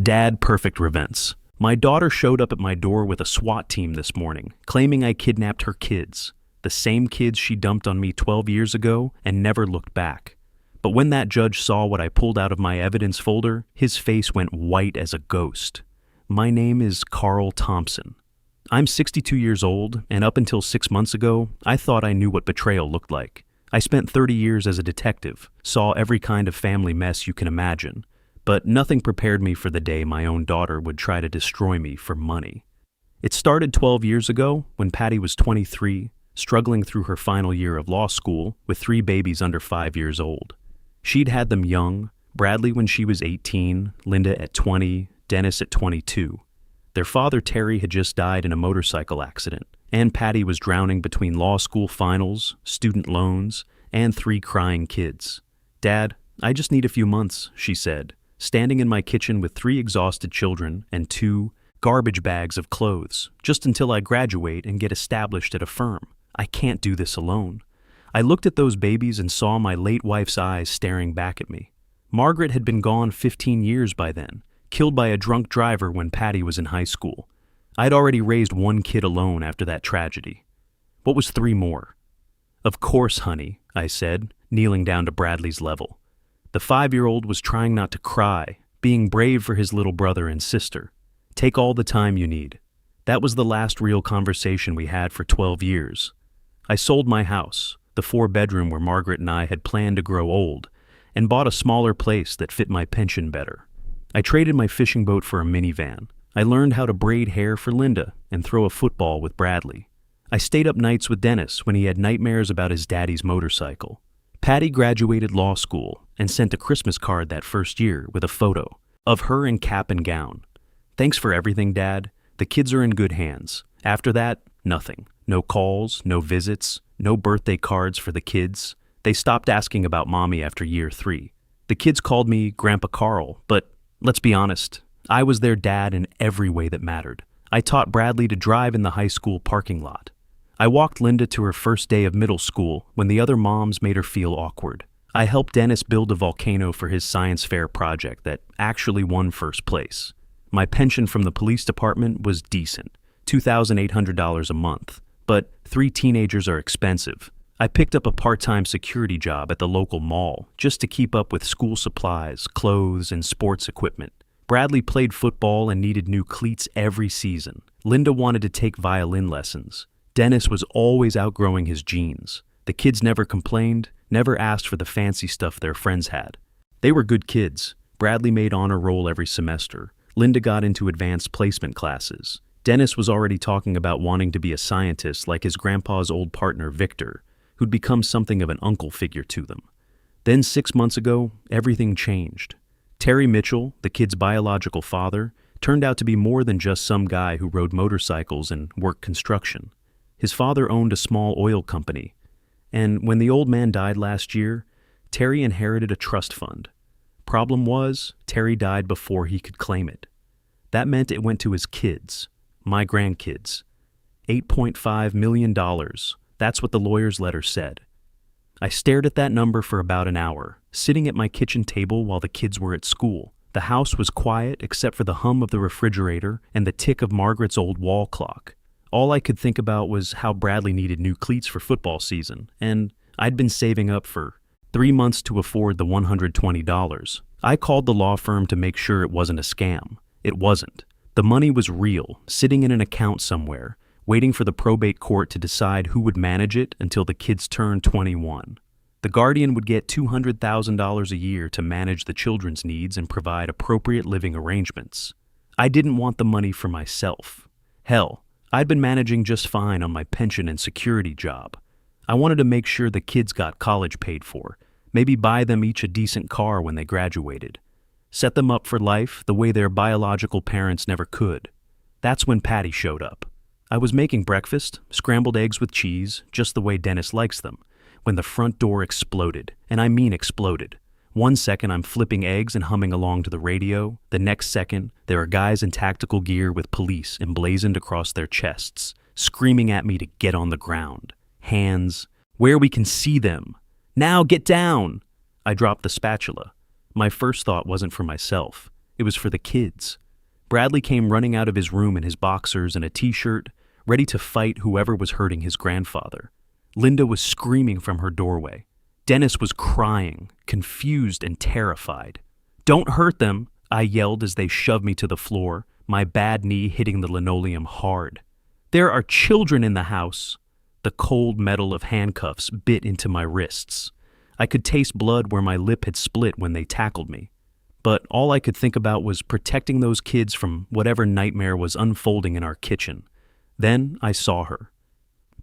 Dad, perfect events. My daughter showed up at my door with a SWAT team this morning, claiming I kidnapped her kids, the same kids she dumped on me 12 years ago and never looked back. But when that judge saw what I pulled out of my evidence folder, his face went white as a ghost. My name is Carl Thompson. I'm 62 years old, and up until 6 months ago, I thought I knew what betrayal looked like. I spent 30 years as a detective, saw every kind of family mess you can imagine. But nothing prepared me for the day my own daughter would try to destroy me for money. It started 12 years ago when Patty was 23, struggling through her final year of law school with 3 babies under 5 years old. She'd had them young, Bradley when she was 18, Linda at 20, Dennis at 22. Their father, Terry, had just died in a motorcycle accident, and Patty was drowning between law school finals, student loans, and 3 crying kids. "Dad, I just need a few months," she said, standing in my kitchen with 3 exhausted children and 2 garbage bags of clothes, just until I graduate and get established at a firm. I can't do this alone. I looked at those babies and saw my late wife's eyes staring back at me. Margaret had been gone 15 years by then, killed by a drunk driver when Patty was in high school. I'd already raised 1 kid alone after that tragedy. What was 3 more? "Of course, honey," I said, kneeling down to Bradley's level. The 5-year-old was trying not to cry, being brave for his little brother and sister. "Take all the time you need." That was the last real conversation we had for 12 years. I sold my house, the 4-bedroom where Margaret and I had planned to grow old, and bought a smaller place that fit my pension better. I traded my fishing boat for a minivan. I learned how to braid hair for Linda and throw a football with Bradley. I stayed up nights with Dennis when he had nightmares about his daddy's motorcycle. Patty graduated law school and sent a Christmas card that first year with a photo of her in cap and gown. "Thanks for everything, Dad. The kids are in good hands." After that, nothing. No calls, no visits, no birthday cards for the kids. They stopped asking about Mommy after year 3. The kids called me Grandpa Carl, but let's be honest, I was their dad in every way that mattered. I taught Bradley to drive in the high school parking lot. I walked Linda to her first day of middle school when the other moms made her feel awkward. I helped Dennis build a volcano for his science fair project that actually won first place. My pension from the police department was decent, $2,800 a month, but 3 teenagers are expensive. I picked up a part-time security job at the local mall just to keep up with school supplies, clothes, and sports equipment. Bradley played football and needed new cleats every season. Linda wanted to take violin lessons. Dennis was always outgrowing his jeans. The kids never complained, never asked for the fancy stuff their friends had. They were good kids. Bradley made honor roll every semester. Linda got into advanced placement classes. Dennis was already talking about wanting to be a scientist like his grandpa's old partner, Victor, who'd become something of an uncle figure to them. Then 6 months ago, everything changed. Terry Mitchell, the kid's biological father, turned out to be more than just some guy who rode motorcycles and worked construction. His father owned a small oil company, and when the old man died last year, Terry inherited a trust fund. Problem was, Terry died before he could claim it. That meant it went to his kids, my grandkids. $8.5 million. That's what the lawyer's letter said. I stared at that number for about an hour, sitting at my kitchen table while the kids were at school. The house was quiet except for the hum of the refrigerator and the tick of Margaret's old wall clock. All I could think about was how Bradley needed new cleats for football season, and I'd been saving up for 3 months to afford the $120. I called the law firm to make sure it wasn't a scam. It wasn't. The money was real, sitting in an account somewhere, waiting for the probate court to decide who would manage it until the kids turned 21. The guardian would get $200,000 a year to manage the children's needs and provide appropriate living arrangements. I didn't want the money for myself. Hell, I'd been managing just fine on my pension and security job. I wanted to make sure the kids got college paid for, maybe buy them each a decent car when they graduated. Set them up for life the way their biological parents never could. That's when Patty showed up. I was making breakfast, scrambled eggs with cheese, just the way Dennis likes them, when the front door exploded, and I mean exploded. 1 second I'm flipping eggs and humming along to the radio. The next second, there are guys in tactical gear with police emblazoned across their chests, screaming at me to get on the ground. Hands, where we can see them. Now get down! I dropped the spatula. My first thought wasn't for myself. It was for the kids. Bradley came running out of his room in his boxers and a t-shirt, ready to fight whoever was hurting his grandfather. Linda was screaming from her doorway. Dennis was crying, confused and terrified. "Don't hurt them," I yelled as they shoved me to the floor, my bad knee hitting the linoleum hard. "There are children in the house." The cold metal of handcuffs bit into my wrists. I could taste blood where my lip had split when they tackled me. But all I could think about was protecting those kids from whatever nightmare was unfolding in our kitchen. Then I saw her.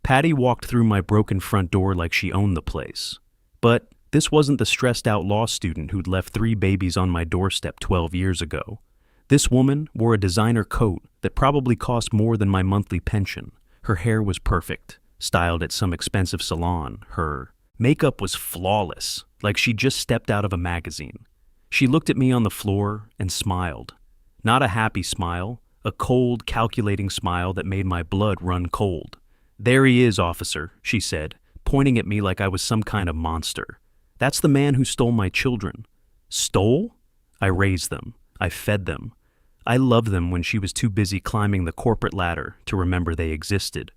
Patty walked through my broken front door like she owned the place. But this wasn't the stressed-out law student who'd left 3 babies on my doorstep 12 years ago. This woman wore a designer coat that probably cost more than my monthly pension. Her hair was perfect, styled at some expensive salon. Her makeup was flawless, like she'd just stepped out of a magazine. She looked at me on the floor and smiled. Not a happy smile, a cold, calculating smile that made my blood run cold. "There he is, officer," she said, pointing at me like I was some kind of monster. "That's the man who stole my children." Stole? I raised them. I fed them. I loved them when she was too busy climbing the corporate ladder to remember they existed.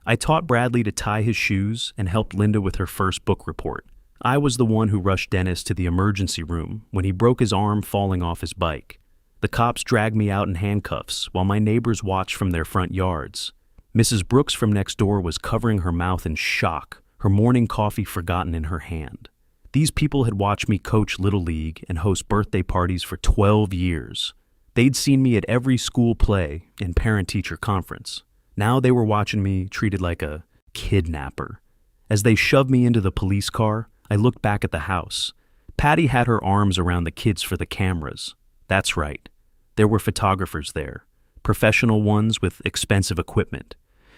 I taught Bradley to tie his shoes and helped Linda with her first book report. I was the one who rushed Dennis to the emergency room when he broke his arm falling off his bike. The cops dragged me out in handcuffs while my neighbors watched from their front yards. Mrs. Brooks from next door was covering her mouth in shock, her morning coffee forgotten in her hand. These people had watched me coach Little League and host birthday parties for 12 years. They'd seen me at every school play and parent-teacher conference. Now they were watching me treated like a kidnapper. As they shoved me into the police car, I looked back at the house. Patty had her arms around the kids for the cameras. That's right. There were photographers there, professional ones with expensive equipment.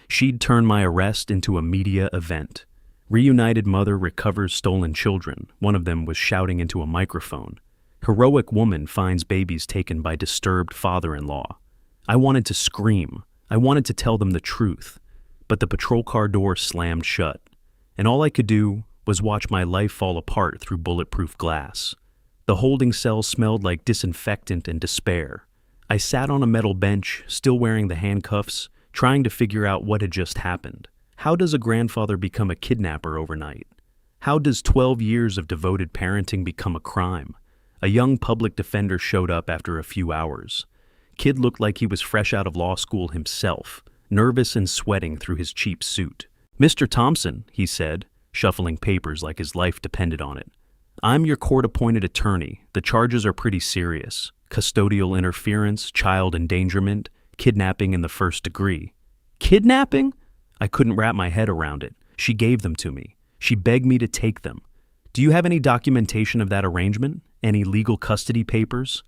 She'd turned my arrest into a media event. Reunited mother recovers stolen children. One of them was shouting into a microphone. Heroic woman finds babies taken by disturbed father-in-law. I wanted to scream. I wanted to tell them the truth. But the patrol car door slammed shut. And all I could do was watch my life fall apart through bulletproof glass. The holding cell smelled like disinfectant and despair. I sat on a metal bench, still wearing the handcuffs, trying to figure out what had just happened. How does a grandfather become a kidnapper overnight? How does 12 years of devoted parenting become a crime? A young public defender showed up after a few hours. Kid looked like he was fresh out of law school himself, nervous and sweating through his cheap suit. "Mr. Thompson," he said, shuffling papers like his life depended on it. "I'm your court-appointed attorney. The charges are pretty serious. Custodial interference, child endangerment, kidnapping in the first degree." "Kidnapping?" I couldn't wrap my head around it. She gave them to me. She begged me to take them. "Do you have any documentation of that arrangement? Any legal custody papers?"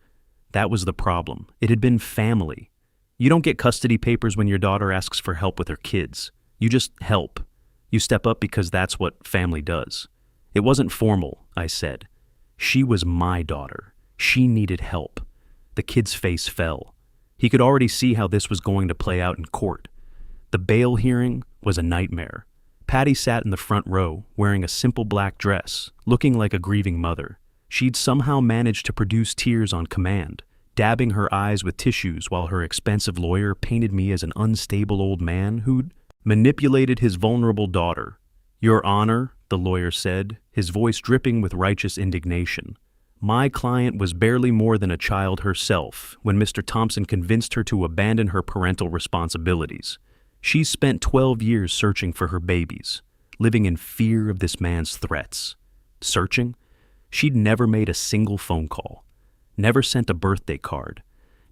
That was the problem. It had been family. You don't get custody papers when your daughter asks for help with her kids. You just help. You step up because that's what family does. It wasn't formal, I said. She was my daughter. She needed help. The kid's face fell. He could already see how this was going to play out in court. The bail hearing was a nightmare. Patty sat in the front row, wearing a simple black dress, looking like a grieving mother. She'd somehow managed to produce tears on command, dabbing her eyes with tissues while her expensive lawyer painted me as an unstable old man who'd manipulated his vulnerable daughter. "Your Honor," the lawyer said, his voice dripping with righteous indignation. "My client was barely more than a child herself when Mr. Thompson convinced her to abandon her parental responsibilities. She's spent 12 years searching for her babies, living in fear of this man's threats. Searching? She'd never made a single phone call, never sent a birthday card,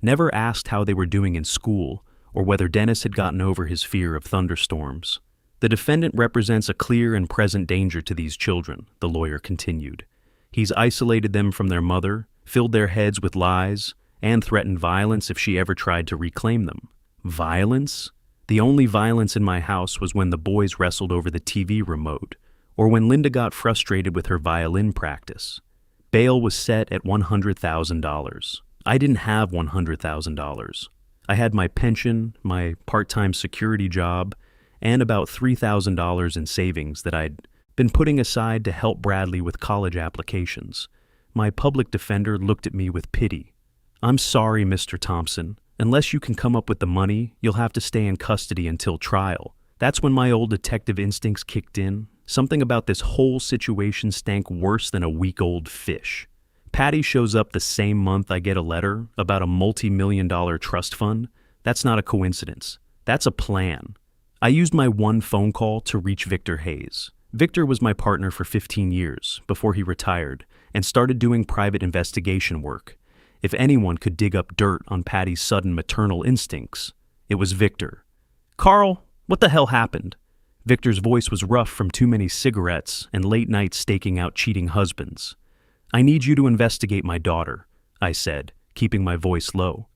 never asked how they were doing in school or whether Dennis had gotten over his fear of thunderstorms. The defendant represents a clear and present danger to these children," the lawyer continued. "He's isolated them from their mother, filled their heads with lies, and threatened violence if she ever tried to reclaim them." Violence? The only violence in my house was when the boys wrestled over the TV remote, or when Linda got frustrated with her violin practice. Bail was set at $100,000. I didn't have $100,000. I had my pension, my part-time security job, and about $3,000 in savings that I'd been putting aside to help Bradley with college applications. My public defender looked at me with pity. I'm sorry, Mr. Thompson. Unless you can come up with the money, you'll have to stay in custody until trial. That's when my old detective instincts kicked in. Something about this whole situation stank worse than a week-old fish. Patty shows up the same month I get a letter about a multi-million-dollar trust fund. That's not a coincidence. That's a plan. I used my one phone call to reach Victor Hayes. Victor was my partner for 15 years before he retired and started doing private investigation work. If anyone could dig up dirt on Patty's sudden maternal instincts, it was Victor. "Carl, what the hell happened?" Victor's voice was rough from too many cigarettes and late nights staking out cheating husbands. "I need you to investigate my daughter," I said, keeping my voice low.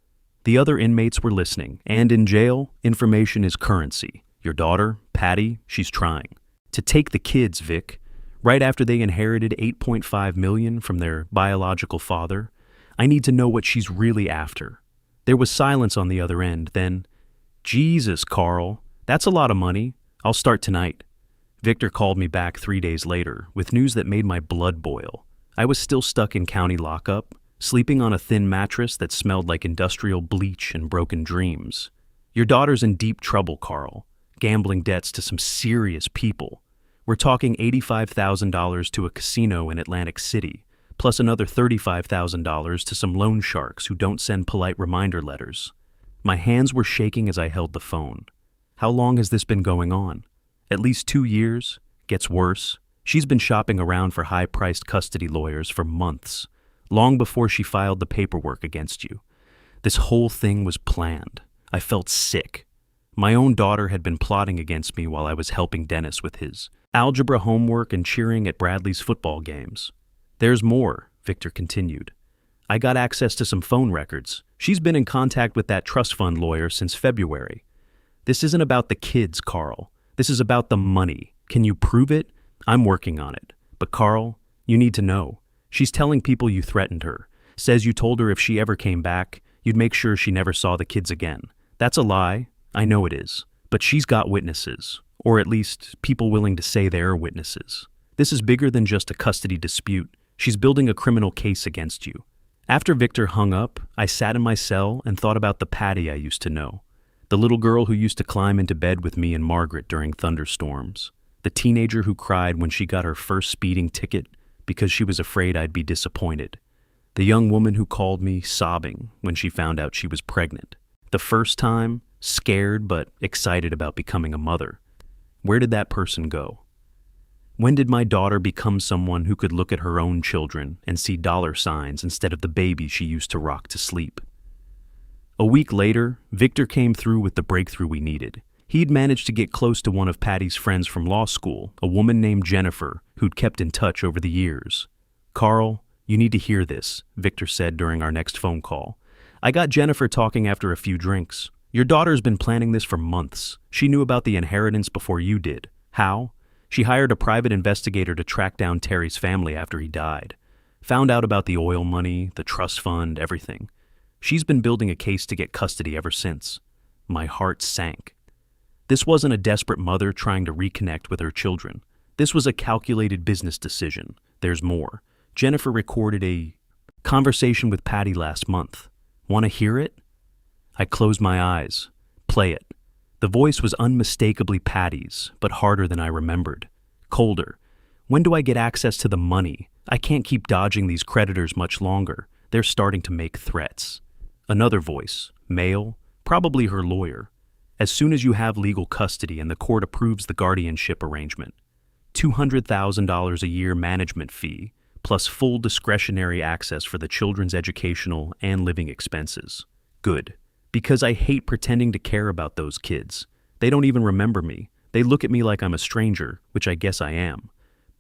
The other inmates were listening, and in jail, information is currency. Your daughter, Patty, she's trying to take the kids, Vic. Right after they inherited $8.5 million from their biological father, I need to know what she's really after. There was silence on the other end, then, "Jesus, Carl, that's a lot of money. I'll start tonight." Victor called me back 3 days later with news that made my blood boil. I was still stuck in county lockup, sleeping on a thin mattress that smelled like industrial bleach and broken dreams. "Your daughter's in deep trouble, Carl. Gambling debts to some serious people. We're talking $85,000 to a casino in Atlantic City, plus another $35,000 to some loan sharks who don't send polite reminder letters." My hands were shaking as I held the phone. "How long has this been going on?" "At least 2 years. Gets worse. She's been shopping around for high-priced custody lawyers for months, long before she filed the paperwork against you. This whole thing was planned. I felt sick. My own daughter had been plotting against me while I was helping Dennis with his algebra homework and cheering at Bradley's football games. "There's more," Victor continued. "I got access to some phone records. She's been in contact with that trust fund lawyer since February. This isn't about the kids, Carl. This is about the money. Can you prove it? I'm working on it. But Carl, you need to know. She's telling people you threatened her. Says you told her if she ever came back, you'd make sure she never saw the kids again. That's a lie. I know it is. But she's got witnesses. Or at least people willing to say they're witnesses. This is bigger than just a custody dispute. She's building a criminal case against you." After Victor hung up, I sat in my cell and thought about the Patty I used to know. The little girl who used to climb into bed with me and Margaret during thunderstorms. The teenager who cried when she got her first speeding ticket because she was afraid I'd be disappointed. The young woman who called me sobbing when she found out she was pregnant. The first time, scared but excited about becoming a mother. Where did that person go? When did my daughter become someone who could look at her own children and see dollar signs instead of the baby she used to rock to sleep? A week later, Victor came through with the breakthrough we needed. He'd managed to get close to one of Patty's friends from law school, a woman named Jennifer, who'd kept in touch over the years. "Carl, you need to hear this," Victor said during our next phone call. "I got Jennifer talking after a few drinks. Your daughter's been planning this for months. She knew about the inheritance before you did. How? She hired a private investigator to track down Terry's family after he died. Found out about the oil money, the trust fund, everything. She's been building a case to get custody ever since." My heart sank. This wasn't a desperate mother trying to reconnect with her children. This was a calculated business decision. There's more. Jennifer recorded a conversation with Patty last month. Want to hear it? I closed my eyes. Play it. The voice was unmistakably Patty's, but harder than I remembered. Colder. "When do I get access to the money? I can't keep dodging these creditors much longer. They're starting to make threats." Another voice. Male. Probably her lawyer. "As soon as you have legal custody and the court approves the guardianship arrangement. $200,000 a year management fee, plus full discretionary access for the children's educational and living expenses." Good. Because I hate pretending to care about those kids. They don't even remember me. They look at me like I'm a stranger, which I guess I am.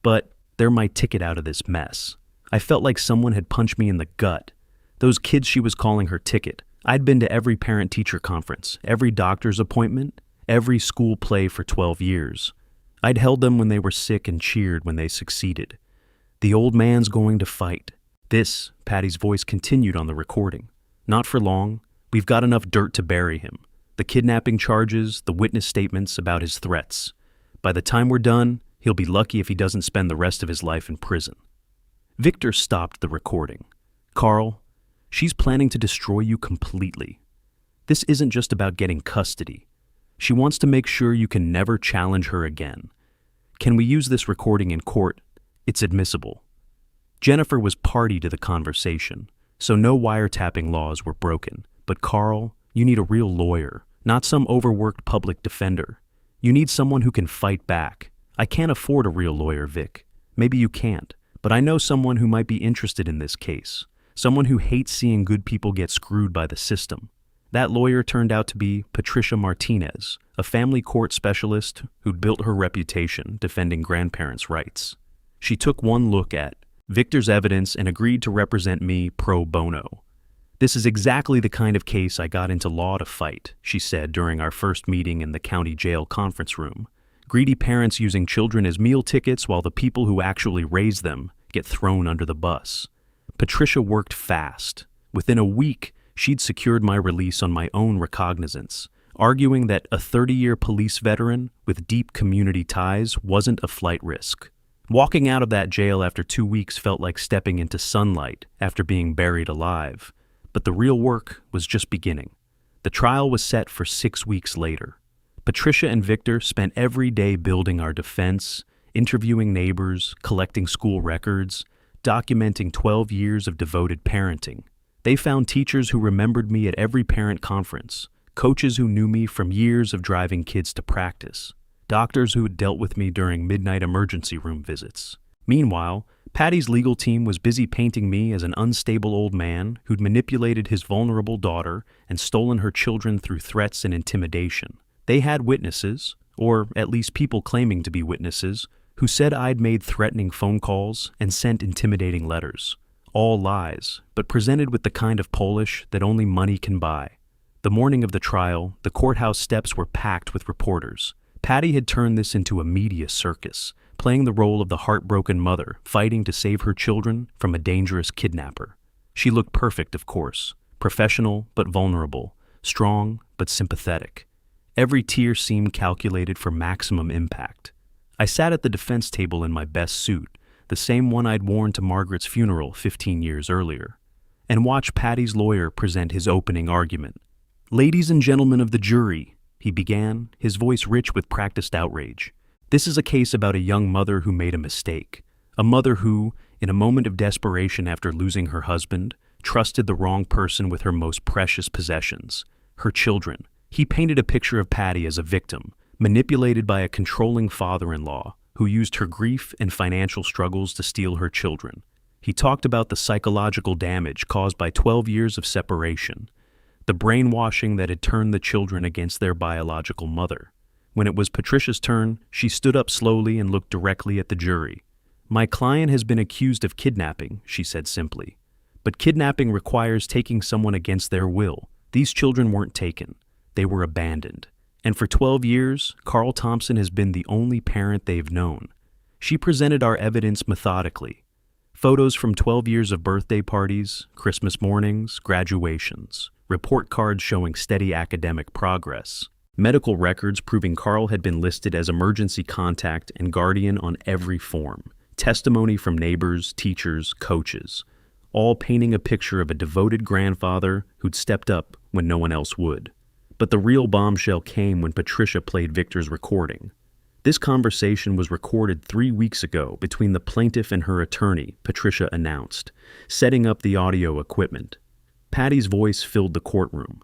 But they're my ticket out of this mess. I felt like someone had punched me in the gut. Those kids she was calling her ticket. I'd been to every parent-teacher conference, every doctor's appointment, every school play for 12 years. I'd held them when they were sick and cheered when they succeeded. The old man's going to fight. This, Patty's voice continued on the recording. Not for long. We've got enough dirt to bury him. The kidnapping charges, the witness statements about his threats. By the time we're done, he'll be lucky if he doesn't spend the rest of his life in prison. Victor stopped the recording. "Carl, She's planning to destroy you completely. This isn't just about getting custody. She wants to make sure you can never challenge her again. Can we use this recording in court? It's admissible. Jennifer was party to the conversation, so no wiretapping laws were broken. But Carl, you need a real lawyer, not some overworked public defender. You need someone who can fight back. I can't afford a real lawyer, Vic. Maybe you can't, but I know someone who might be interested in this case. Someone who hates seeing good people get screwed by the system. That lawyer turned out to be Patricia Martinez, a family court specialist who'd built her reputation defending grandparents' rights. She took one look at Victor's evidence and agreed to represent me pro bono. This is exactly the kind of case I got into law to fight, she said during our first meeting in the county jail conference room. Greedy parents using children as meal tickets while the people who actually raise them get thrown under the bus. Patricia worked fast. Within a week, she'd secured my release on my own recognizance, arguing that a 30-year police veteran with deep community ties wasn't a flight risk. Walking out of that jail after 2 weeks felt like stepping into sunlight after being buried alive. But the real work was just beginning. The trial was set for 6 weeks later. Patricia and Victor spent every day building our defense, interviewing neighbors, collecting school records, documenting 12 years of devoted parenting. They found teachers who remembered me at every parent conference, coaches who knew me from years of driving kids to practice, doctors who had dealt with me during midnight emergency room visits. Meanwhile, Patty's legal team was busy painting me as an unstable old man who'd manipulated his vulnerable daughter and stolen her children through threats and intimidation. They had witnesses, or at least people claiming to be witnesses, who said I'd made threatening phone calls and sent intimidating letters. All lies, but presented with the kind of polish that only money can buy. The morning of the trial, the courthouse steps were packed with reporters. Patty had turned this into a media circus, playing the role of the heartbroken mother fighting to save her children from a dangerous kidnapper. She looked perfect, of course, professional but vulnerable, strong but sympathetic. Every tear seemed calculated for maximum impact. I sat at the defense table in my best suit, the same one I'd worn to Margaret's funeral 15 years earlier, and watched Patty's lawyer present his opening argument. "Ladies and gentlemen of the jury," he began, his voice rich with practiced outrage. "This is a case about a young mother who made a mistake. A mother who, in a moment of desperation after losing her husband, trusted the wrong person with her most precious possessions, her children." He painted a picture of Patty as a victim, manipulated by a controlling father-in-law who used her grief and financial struggles to steal her children. He talked about the psychological damage caused by 12 years of separation, the brainwashing that had turned the children against their biological mother. When it was Patricia's turn, she stood up slowly and looked directly at the jury. "My client has been accused of kidnapping," she said simply. "But kidnapping requires taking someone against their will. These children weren't taken. They were abandoned. And for 12 years, Carl Thompson has been the only parent they've known." She presented our evidence methodically. Photos from 12 years of birthday parties, Christmas mornings, graduations, report cards showing steady academic progress, medical records proving Carl had been listed as emergency contact and guardian on every form, testimony from neighbors, teachers, coaches, all painting a picture of a devoted grandfather who'd stepped up when no one else would. But the real bombshell came when Patricia played Victor's recording. This conversation was recorded 3 weeks ago between the plaintiff and her attorney, Patricia announced, setting up the audio equipment. Patty's voice filled the courtroom.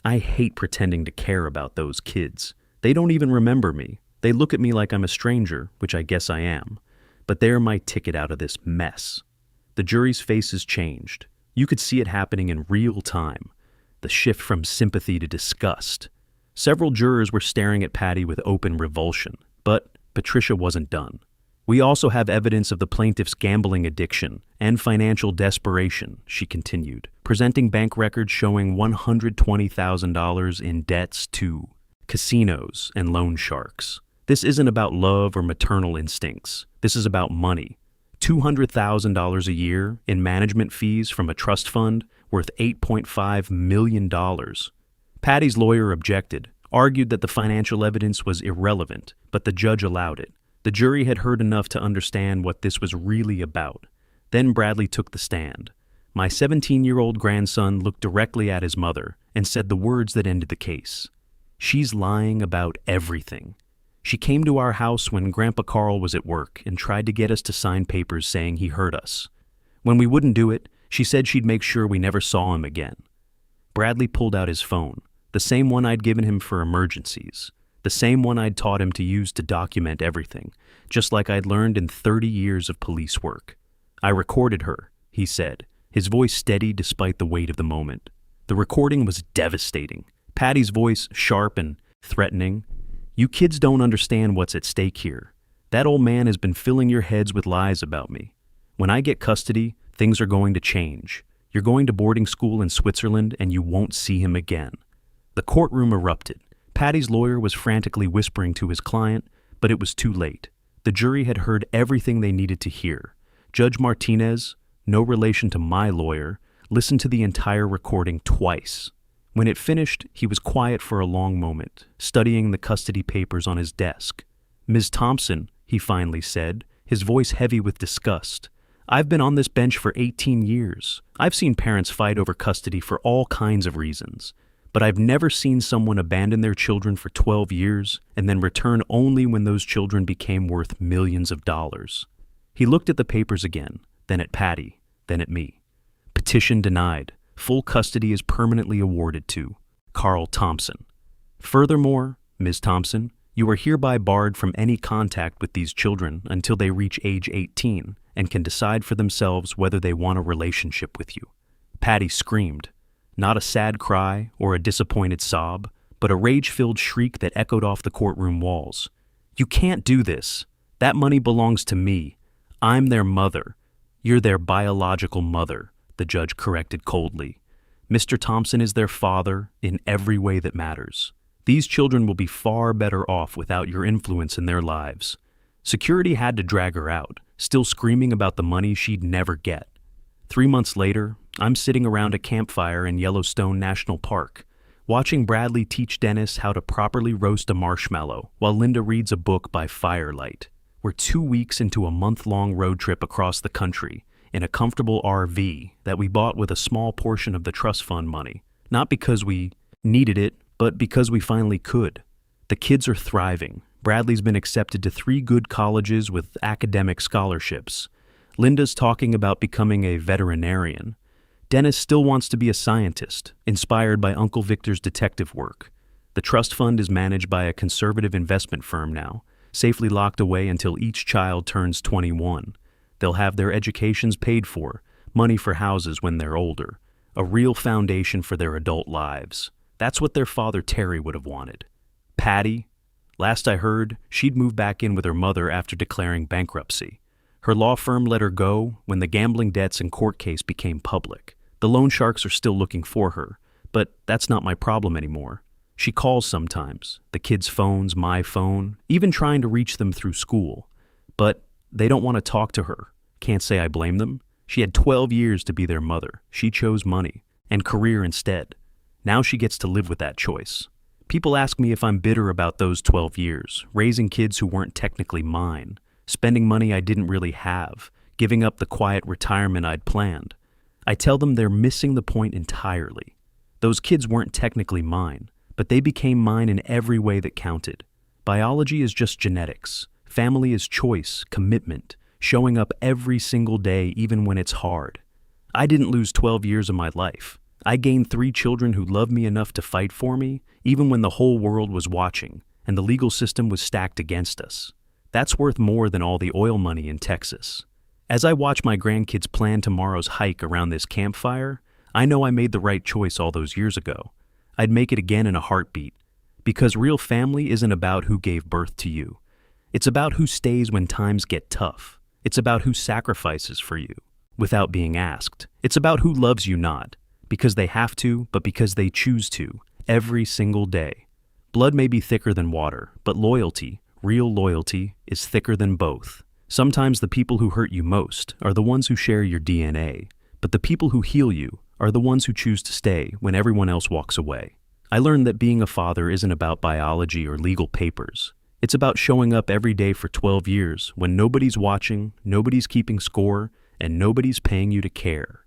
"I hate pretending to care about those kids. They don't even remember me. They look at me like I'm a stranger, which I guess I am. But they're my ticket out of this mess." The jury's faces changed. You could see it happening in real time. The shift from sympathy to disgust. Several jurors were staring at Patty with open revulsion, but Patricia wasn't done. "We also have evidence of the plaintiff's gambling addiction and financial desperation," she continued, presenting bank records showing $120,000 in debts to casinos and loan sharks. "This isn't about love or maternal instincts. This is about money. $200,000 a year in management fees from a trust fund worth $8.5 million. Patty's lawyer objected, argued that the financial evidence was irrelevant, but the judge allowed it. The jury had heard enough to understand what this was really about. Then Bradley took the stand. My 17-year-old grandson looked directly at his mother and said the words that ended the case. "She's lying about everything. She came to our house when Grandpa Carl was at work and tried to get us to sign papers saying he hurt us. When we wouldn't do it, she said she'd make sure we never saw him again." Bradley pulled out his phone, the same one I'd given him for emergencies, the same one I'd taught him to use to document everything, just like I'd learned in 30 years of police work. "I recorded her," he said, his voice steady despite the weight of the moment. The recording was devastating. Patty's voice sharp and threatening. "You kids don't understand what's at stake here. That old man has been filling your heads with lies about me. When I get custody, things are going to change. You're going to boarding school in Switzerland and you won't see him again." The courtroom erupted. Patty's lawyer was frantically whispering to his client, but it was too late. The jury had heard everything they needed to hear. Judge Martinez, no relation to my lawyer, listened to the entire recording twice. When it finished, he was quiet for a long moment, studying the custody papers on his desk. "Ms. Thompson," he finally said, his voice heavy with disgust, "I've been on this bench for 18 years. I've seen parents fight over custody for all kinds of reasons. But I've never seen someone abandon their children for 12 years and then return only when those children became worth millions of dollars." He looked at the papers again, then at Patty, then at me. "Petition denied. Full custody is permanently awarded to Carl Thompson. Furthermore, Ms. Thompson, you are hereby barred from any contact with these children until they reach age 18 and can decide for themselves whether they want a relationship with you." Patty screamed. Not a sad cry or a disappointed sob, but a rage-filled shriek that echoed off the courtroom walls. "You can't do this. That money belongs to me. I'm their mother." "You're their biological mother," the judge corrected coldly. "Mr. Thompson is their father in every way that matters. These children will be far better off without your influence in their lives." Security had to drag her out, still screaming about the money she'd never get. 3 months later, I'm sitting around a campfire in Yellowstone National Park, watching Bradley teach Dennis how to properly roast a marshmallow while Linda reads a book by firelight. We're 2 weeks into a month-long road trip across the country in a comfortable RV that we bought with a small portion of the trust fund money, not because we needed it, but because we finally could. The kids are thriving. Bradley's been accepted to 3 good colleges with academic scholarships. Linda's talking about becoming a veterinarian. Dennis still wants to be a scientist, inspired by Uncle Victor's detective work. The trust fund is managed by a conservative investment firm now, safely locked away until each child turns 21. They'll have their educations paid for, money for houses when they're older, a real foundation for their adult lives. That's what their father Terry would have wanted. Patty, last I heard, she'd moved back in with her mother after declaring bankruptcy. Her law firm let her go when the gambling debts and court case became public. The loan sharks are still looking for her, but that's not my problem anymore. She calls sometimes, the kids' phones, my phone, even trying to reach them through school. But they don't want to talk to her. Can't say I blame them. She had 12 years to be their mother. She chose money and career instead. Now she gets to live with that choice. People ask me if I'm bitter about those 12 years, raising kids who weren't technically mine, spending money I didn't really have, giving up the quiet retirement I'd planned. I tell them they're missing the point entirely. Those kids weren't technically mine, but they became mine in every way that counted. Biology is just genetics. Family is choice, commitment, showing up every single day even when it's hard. I didn't lose 12 years of my life. I gained 3 children who loved me enough to fight for me, even when the whole world was watching and the legal system was stacked against us. That's worth more than all the oil money in Texas. As I watch my grandkids plan tomorrow's hike around this campfire, I know I made the right choice all those years ago. I'd make it again in a heartbeat. Because real family isn't about who gave birth to you. It's about who stays when times get tough. It's about who sacrifices for you, without being asked. It's about who loves you not, because they have to, but because they choose to, every single day. Blood may be thicker than water, but loyalty, real loyalty, is thicker than both. Sometimes the people who hurt you most are the ones who share your DNA, but the people who heal you are the ones who choose to stay when everyone else walks away. I learned that being a father isn't about biology or legal papers. It's about showing up every day for 12 years when nobody's watching, nobody's keeping score, and nobody's paying you to care.